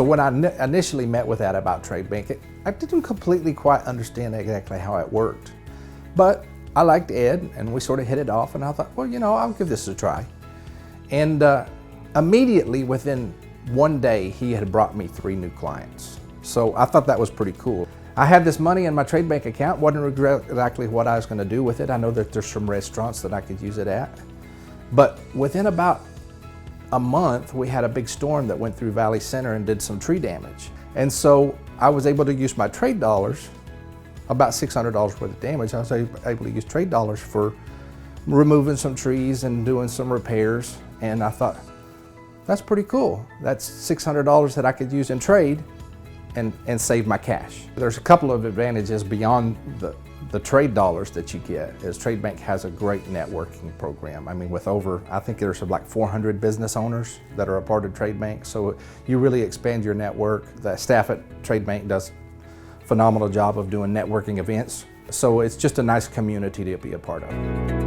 So when I initially met with Ed about Tradebank, I didn't completely quite understand exactly how it worked. But I liked Ed, and we sort of hit it off, and I thought, well, I'll give this a try. And immediately, within one day, he had brought me 3 new clients. So I thought that was pretty cool. I had this money in my Tradebank account, wasn't exactly what I was going to do with it. I know that there's some restaurants that I could use it at. But within about a month, we had a big storm that went through Valley Center and did some tree damage. And so I was able to use my trade dollars, about $600 worth of damage. I was able to use trade dollars for removing some trees and doing some repairs. And I thought, that's pretty cool. That's $600 that I could use in trade and save my cash. There's a couple of advantages beyond the trade dollars that you get, is Tradebank has a great networking program. I mean, with I think there's like 400 business owners that are a part of Tradebank, so you really expand your network. The staff at Tradebank does a phenomenal job of doing networking events, so it's just a nice community to be a part of.